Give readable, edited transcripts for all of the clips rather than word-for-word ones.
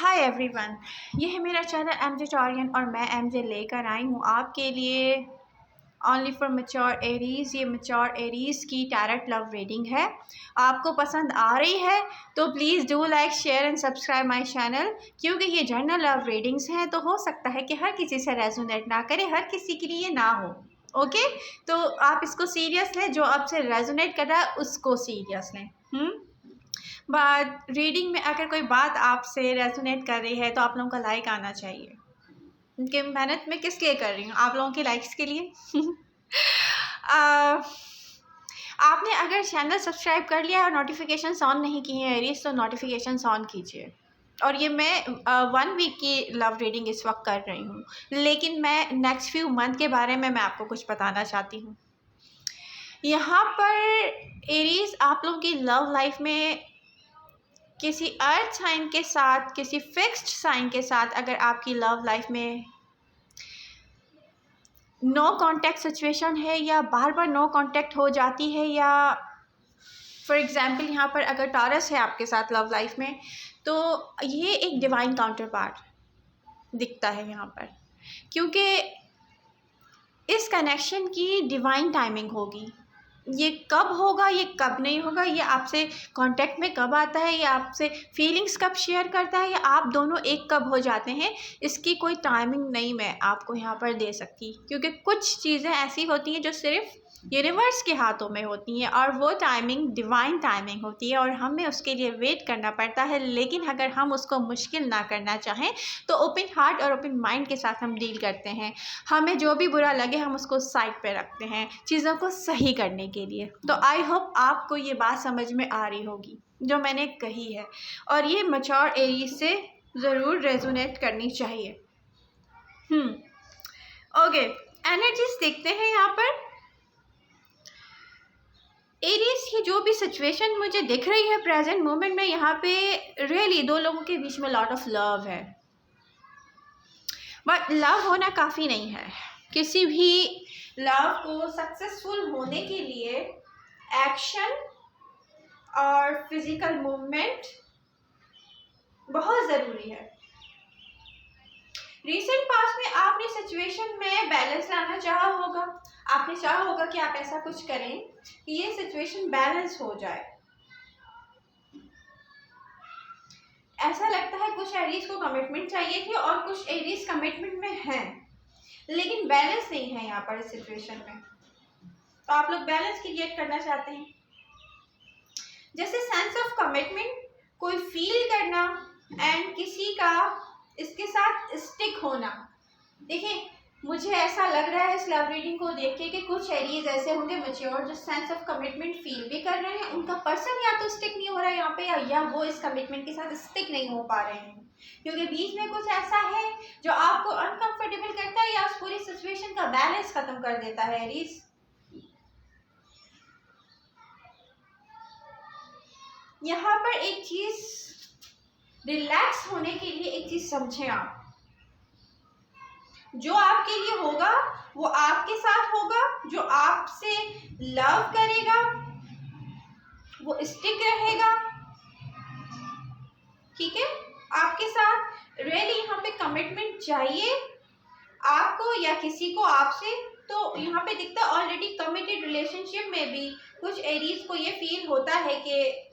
Hi everyone, ये है मेरा चैनल एमजे टॉरियन और मैं एमजे लेकर आई हूँ आपके लिए ओनली फॉर मैच्योर एरीज़। ये मैच्योर एरीज़ की टैरेट लव रीडिंग है। आपको पसंद आ रही है तो please do like share and subscribe my channel, क्योंकि ये जनरल लव रीडिंग्स हैं तो हो सकता है कि हर किसी से रेजोनेट ना करे, हर किसी के लिए ना हो। ओके, तो आप इसको सीरियस लें, जो आपसे रेजोनेट कर रहा है उसको सीरियस लें। बट रीडिंग में अगर कोई बात आपसे रेजोनेट कर रही है तो आप लोगों का लाइक आना चाहिए, क्योंकि मेहनत मैं किस लिए कर रही हूँ? आप लोगों के लाइक्स के लिए। आ, आपने अगर चैनल सब्सक्राइब कर लिया और नोटिफिकेशन ऑन नहीं किए हैं एरीज, तो नोटिफिकेशन ऑन कीजिए। और ये मैं 1 वीक की लव रीडिंग इस वक्त कर रही हूँ, लेकिन मैं नेक्स्ट फ्यू मंथ के बारे में मैं आपको कुछ बताना चाहती हूँ। यहाँ पर एरीज, आप लोगों की लव लाइफ में किसी अर्थ साइन के साथ, किसी फिक्स्ड साइन के साथ अगर आपकी लव लाइफ में नो कांटेक्ट सिचुएशन है या बार बार नो कांटेक्ट हो जाती है, या फॉर एग्जांपल यहाँ पर अगर टॉरस है आपके साथ लव लाइफ में, तो ये एक डिवाइन काउंटर पार्ट दिखता है यहाँ पर, क्योंकि इस कनेक्शन की डिवाइन टाइमिंग होगी। ये कब होगा, ये कब नहीं होगा, ये आपसे कांटेक्ट में कब आता है, ये आपसे फीलिंग्स कब शेयर करता है, या आप दोनों एक कब हो जाते हैं, इसकी कोई टाइमिंग नहीं मैं आपको यहाँ पर दे सकती, क्योंकि कुछ चीज़ें ऐसी होती हैं जो सिर्फ यूनिवर्स के हाथों में होती हैं और वो टाइमिंग डिवाइन टाइमिंग होती है और हमें उसके लिए वेट करना पड़ता है। लेकिन अगर हम उसको मुश्किल ना करना चाहें तो ओपन हार्ट और ओपन माइंड के साथ हम डील करते हैं। हमें जो भी बुरा लगे हम उसको साइड पे रखते हैं चीज़ों को सही करने के लिए। तो आई होप आपको ये बात समझ में आ रही होगी जो मैंने कही है, और ये मैच्योर एरीज से ज़रूर रेजोनेट करनी चाहिए। ओके, एनर्जीज देखते हैं यहाँ पर। एरीज की जो भी सिचुएशन मुझे दिख रही है प्रेजेंट मोमेंट में, यहाँ पे रियली दो लोगों के बीच में लॉट ऑफ लव है, बट लव होना काफ़ी नहीं है। किसी भी लव को सक्सेसफुल होने के लिए एक्शन और फिजिकल मूवमेंट बहुत ज़रूरी है। रिसेंट पास्ट में आपने सिचुएशन में बैलेंस लाना चाहा होगा, आपने चाहा होगा कि आप ऐसा कुछ करें कि ये सिचुएशन बैलेंस हो जाए। ऐसा लगता है कुछ एरीज को कमिटमेंट चाहिए थी और कुछ एरीज कमिटमेंट में हैं, लेकिन बैलेंस नहीं है यहाँ पर इस सिचुएशन में। तो आप लोग बैलेंस क्रिएट करना चाहते हैं, जैसे सेंस ऑफ कमिटमेंट, कोई फील करना एंड किसी का इसके साथ स्टिक होना। देखिए, मुझे ऐसा लग रहा है इस लव रीडिंग को देख के कि कुछ एरीज ऐसे होंगे मैच्योर जो सेंस ऑफ कमिटमेंट फील भी कर रहे हैं, उनका पर्सन या तो स्टिक नहीं हो रहा है यहाँ पे, या वो इस कमिटमेंट के साथ स्टिक नहीं हो पा रहे हैं, क्योंकि बीच में कुछ ऐसा है जो आपको अनकंफर्टेबल करता है या उस पूरी सिचुएशन का बैलेंस खत्म कर देता है एरीज। यहाँ पर एक चीज रिलैक्स होने के लिए एक चीज समझें आप, जो आपके लिए होगा वो आपके साथ होगा, जो आपसे लव करेगा वो स्टिक रहेगा, ठीक है, आपके साथ। रियली यहाँ पे कमिटमेंट चाहिए आपको या किसी को आपसे, तो यहाँ पे दिखता है ऑलरेडी कमिटेड रिलेशनशिप में भी कुछ एरीज को ये फील होता है कि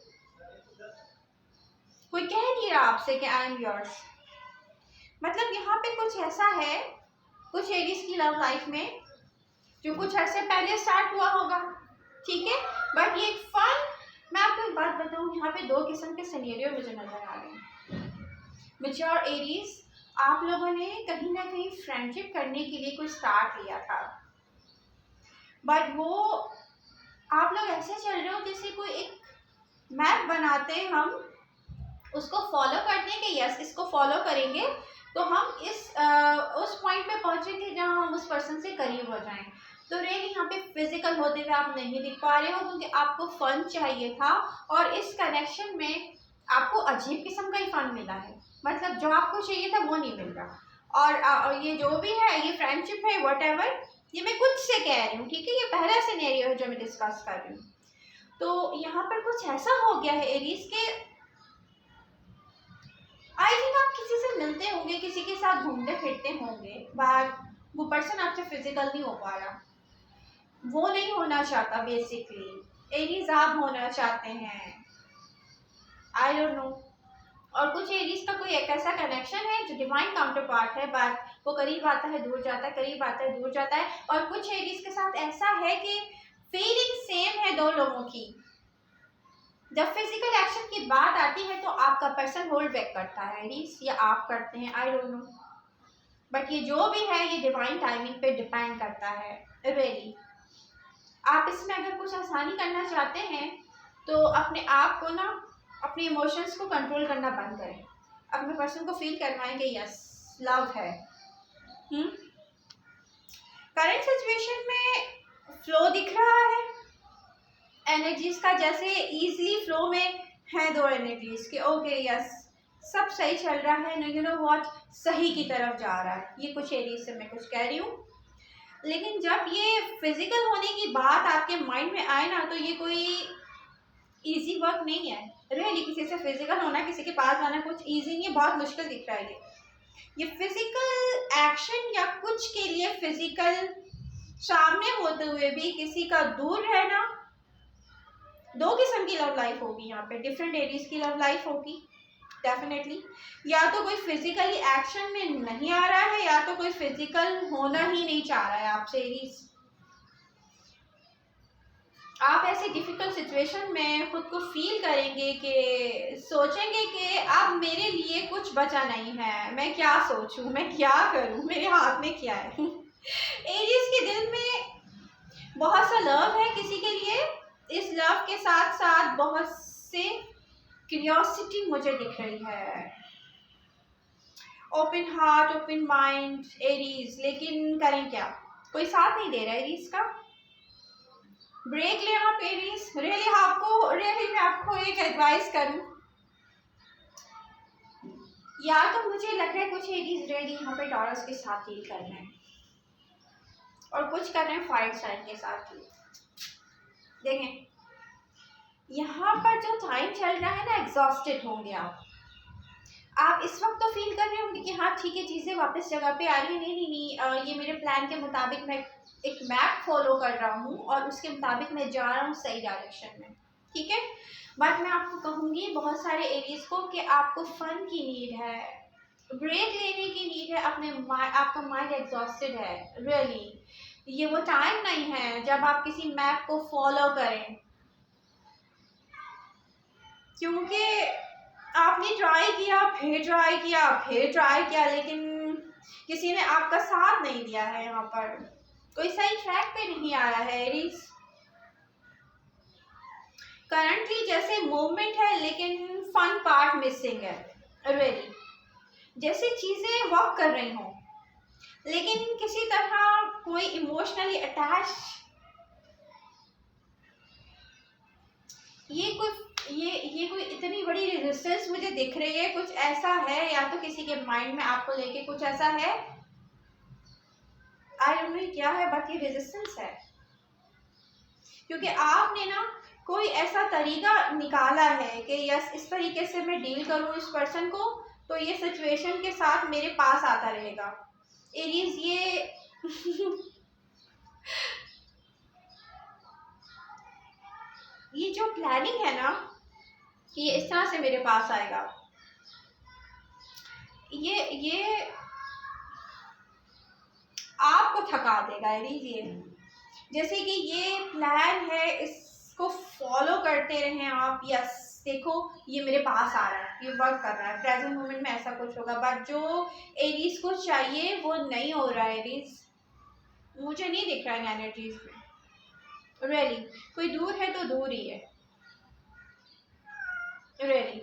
कोई कह नहीं रहा आपसे कि आई एम योर्स। मतलब यहाँ पे कुछ ऐसा है कुछ एरीज की लव लाइफ में जो कुछ अर्से पहले स्टार्ट हुआ होगा, ठीक है, बट ये फन। मैं आपको एक बात बताऊँ, यहाँ पे दो किस्म के सिनेरियो मुझे नजर आ रहे हैं। मैच्योर एरीज, आप लोगों ने कहीं ना कहीं फ्रेंडशिप करने के लिए कुछ स्टार्ट लिया था, बट वो आप लोग ऐसे चल रहे हो जैसे कोई एक मैप बनाते हैं, हम उसको फॉलो करते हैं कि यस इसको फॉलो करेंगे तो हम उस पॉइंट पे पहुंचेंगे जहां हम उस पर्सन से करीब हो जाएं। तो रियली यहाँ पे फिजिकल होते हुए आप नहीं दिख पा रहे हो, क्योंकि आपको फन चाहिए था और इस कनेक्शन में आपको अजीब किस्म का ही फन मिला है। मतलब जो आपको चाहिए था वो नहीं मिल रहा। और ये जो भी है, ये फ्रेंडशिप है, व्हाटएवर, ये मैं खुद से कह रही हूँ, ठीक है, ये पहला सिनेरियो है जो मैं डिस्कस कर रही हूँ। तो यहाँ पर कुछ ऐसा हो गया है एरीज के, आई थिंक आप मिलते होंगे, किसी के साथ घूमते फिरते होंगे, बट वो पर्सन आपसे फिजिकल नहीं हो पा रहा, वो नहीं होना चाहता बेसिकली। एरीज आप होना चाहते हैं, आई डोंट नो। और कुछ एरीज का कोई एक ऐसा कनेक्शन है जो डिवाइन काउंटर पार्ट है, बट वो करीब आता है दूर जाता है, करीब आता है दूर जाता है। और कुछ एरीज के साथ ऐसा है कि फीलिंग सेम है दो लोगों की, जब फिजिकल एक्शन की बात आती है तो आपका पर्सन होल्ड बैक करता है एरीज, या आप करते हैं, आई डोंट नो। बट ये जो भी है ये डिवाइन टाइमिंग पे डिपेंड करता है रियली। आप इसमें अगर कुछ आसानी करना चाहते हैं तो अपने आप को ना, अपने इमोशंस को कंट्रोल करना बंद करें, अपने पर्सन को फील करवाएं कि यस लव है। करंट सिचुएशन में फ्लो दिख रहा है एनर्जीज का, जैसे इजीली फ्लो में है दो एनर्जीज के, ओके यस सब सही चल रहा है, यू नो व्हाट, सही की तरफ जा रहा है। ये कुछ एरिया से मैं कुछ कह रही हूँ, लेकिन जब ये फिजिकल होने की बात आपके माइंड में आए ना, तो ये कोई इजी वर्क नहीं है रियली। किसी से फिजिकल होना, किसी के पास जाना कुछ इजी नहीं है, बहुत मुश्किल दिख रहा है ये फिजिकल एक्शन या कुछ के लिए फिजिकल सामने होते हुए भी किसी का दूर रहना। दो किस्म की लव लाइफ होगी यहाँ पे, डिफरेंट एरियाज की लव लाइफ होगी डेफिनेटली। या तो कोई फिजिकली एक्शन में नहीं आ रहा है, या तो कोई फिजिकल होना ही नहीं चाह रहा है आपसे एरीज। आप ऐसे डिफिकल्ट सिचुएशन में खुद को फील करेंगे कि सोचेंगे कि अब मेरे लिए कुछ बचा नहीं है, मैं क्या सोचूं, मैं क्या करूं, मेरे हाथ में क्या है। एरीज के दिल में बहुत सा लव है किसी के लिए, इस लव के साथ साथ बहुत से क्यूरियोसिटी मुझे दिख रही है, open heart open mind Aries. लेकिन करें क्या, कोई साथ नहीं दे रहा एरीज का। ब्रेक ले आप एरीज, रियली मैं आपको एक एडवाइस करूं, या तो मुझे लग रहा है कुछ एरीज रियली यहाँ पे टॉरस के साथ डील कर रहे हैं, और कुछ कर रहे हैं फायर साइन के साथ डील। देखें यहाँ पर जो टाइम चल रहा है ना, एग्जॉस्टेड होंगे आप इस वक्त तो फील कर रहे होंगे कि हाँ ठीक है, चीज़ें वापस जगह पे आ रही है, नहीं ये मेरे प्लान के मुताबिक मैं एक मैप फॉलो कर रहा हूँ और उसके मुताबिक मैं जा रहा हूँ सही डायरेक्शन में, ठीक है। बट मैं आपको कहूँगी बहुत सारे एरियाज को कि आपको फन की नीड है, ब्रेक लेने की नीड है, आपका माइंड एग्जॉस्टेड है रियली। ये वो टाइम नहीं है जब आप किसी मैप को फॉलो करें, क्योंकि आपने ट्राई किया, फिर ट्राई किया, फिर ट्राई किया, लेकिन किसी ने आपका साथ नहीं दिया है। यहाँ पर कोई सही ट्रैक पे नहीं आया है एरीज। करंटली जैसे मूवमेंट है, लेकिन फन पार्ट मिसिंग है रियली। जैसे चीज़ें वर्क कर रही हों, लेकिन किसी तरह कोई इमोशनली अटैच, ये कोई इतनी बड़ी रेजिस्टेंस मुझे दिख रही है, कुछ ऐसा है, या तो किसी के माइंड में आपको लेके कुछ ऐसा है, आई डोंट नो क्या है, बट ये रेजिस्टेंस है, क्योंकि आपने ना कोई ऐसा तरीका निकाला है कि यस इस तरीके से मैं डील करूँ इस पर्सन को, तो ये सिचुएशन के साथ मेरे पास आता रहेगा एरीज। ये जो प्लानिंग है ना कि ये इस तरह से मेरे पास आएगा, ये आपको थका देगा एरीज। ये जैसे कि ये प्लान है, इसको फॉलो करते रहें आप, यस देखो ये मेरे पास आ रहा है, ये वर्क कर रहा है, प्रेजेंट मोमेंट में ऐसा कुछ होगा, बट जो एरीज को चाहिए वो नहीं हो रहा है एरीज। मुझे नहीं दिख रहा है एनर्जीज में रियली। कोई दूर है तो दूर ही है रियली।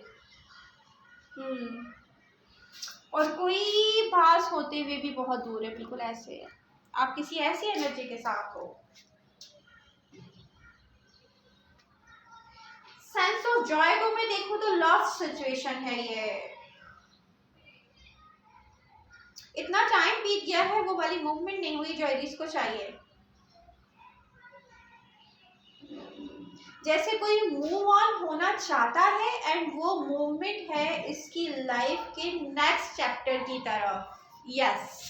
और कोई पास होते हुए भी बहुत दूर है, बिल्कुल ऐसे है, आप किसी ऐसी एनर्जी के साथ हो। सेंस ऑफ जॉय को मैं देखूं तो लॉस्ट सिचुएशन है ये, इतना टाइम बीत गया है, वो वाली मूवमेंट नहीं हुई जो एरीज को चाहिए। जैसे कोई मूव ऑन होना चाहता है एंड वो मूवमेंट है इसकी लाइफ के नेक्स्ट चैप्टर की तरफ। यस,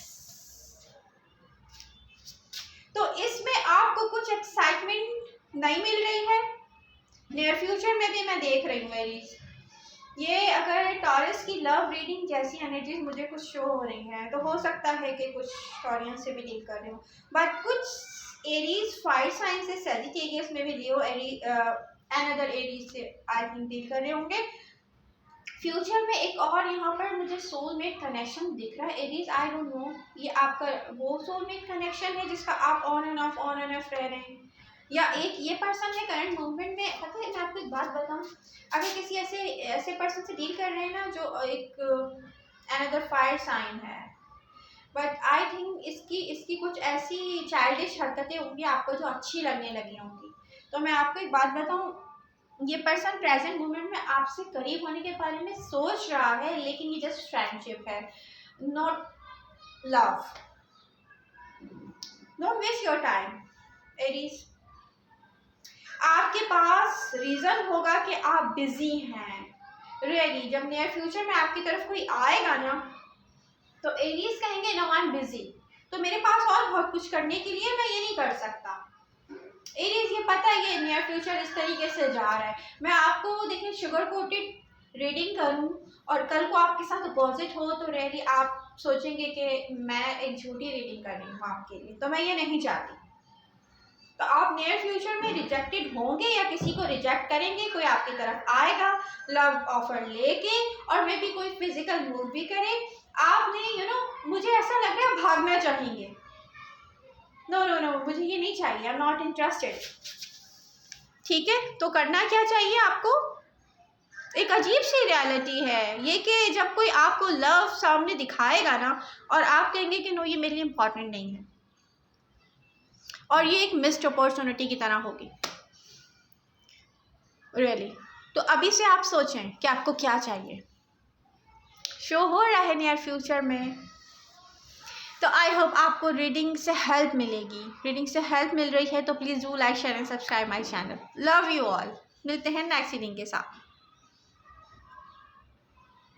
तो इसमें आपको कुछ एक्साइटमेंट नहीं मिल रही है। नियर फ्यूचर में भी मैं देख रही हूँ एरीज, ये अगर टॉरस की लव रीडिंग जैसी एनर्जीज मुझे कुछ शो हो रही हैं तो हो सकता है कि कुछ टॉरियन से भी डील कर रही हूँ, बट कुछ एरीज फायर साइन से, सजिटेरियस में भी लियो अनदर एरीज से आई थिंक डील कर रहे होंगे। फ्यूचर में एक और यहाँ पर मुझे सोलमेट कनेक्शन दिख रहा है एरीज, आई डोंट नो ये आपका वो सोलमेट कनेक्शन है जिसका आप ऑन एंड ऑफ रह रहे हैं, या एक ये पर्सन है करंट मूवमेंट में। पता है मैं आपको एक बात बताऊं, अगर किसी ऐसे पर्सन से डील कर रहे हैं ना जो एक अनदर फायर साइन है, बट आई थिंक इसकी कुछ ऐसी चाइल्डिश हरकतें होंगी आपको जो अच्छी लगने लगी होंगी। तो मैं आपको एक बात बताऊं, ये पर्सन प्रेजेंट मोमेंट में आपसे करीब होने के बारे में सोच रहा है, लेकिन ये जस्ट फ्रेंडशिप है, not love. Don't waste your time Aries. आपके पास रीज़न होगा कि आप बिजी हैं रियली। जब नियर फ्यूचर में आपकी तरफ कोई आएगा ना तो एरीज कहेंगे नो आई एम बिजी, तो मेरे पास और बहुत कुछ करने के लिए, मैं ये नहीं कर सकता। एरीज ये पता है ये नियर फ्यूचर इस तरीके से जा रहा है। मैं आपको देखिए शुगर कोटेड रीडिंग करूं और कल को आपके साथ अपोजिट हो तो रियली आप सोचेंगे कि मैं एक झूठी रीडिंग कर रही हूँ आपके लिए, तो मैं ये नहीं चाहती। तो आप नियर फ्यूचर में रिजेक्टेड होंगे या किसी को रिजेक्ट करेंगे, कोई आपकी तरफ आएगा लव ऑफर लेके और मे भी कोई फिजिकल मूव भी करे, आपने मुझे ऐसा लग रहा है भागना चाहेंगे। नो नो नो, मुझे ये नहीं चाहिए, आई एम नॉट इंटरेस्टेड। ठीक है, तो करना क्या चाहिए आपको? एक अजीब सी रियलिटी है ये कि जब कोई आपको लव सामने दिखाएगा ना और आप कहेंगे कि नो ये मेरे लिए इम्पोर्टेंट नहीं है, और ये एक मिस्ड अपॉर्चुनिटी की तरह होगी रियली। तो अभी से आप सोचें कि आपको क्या चाहिए। शो हो रहा है नियर फ्यूचर में, तो आई होप आपको रीडिंग से हेल्प मिलेगी। रीडिंग से हेल्प मिल रही है तो please do like share and subscribe my channel. Love you all. मिलते हैं नेक्स्ट रीडिंग के साथ।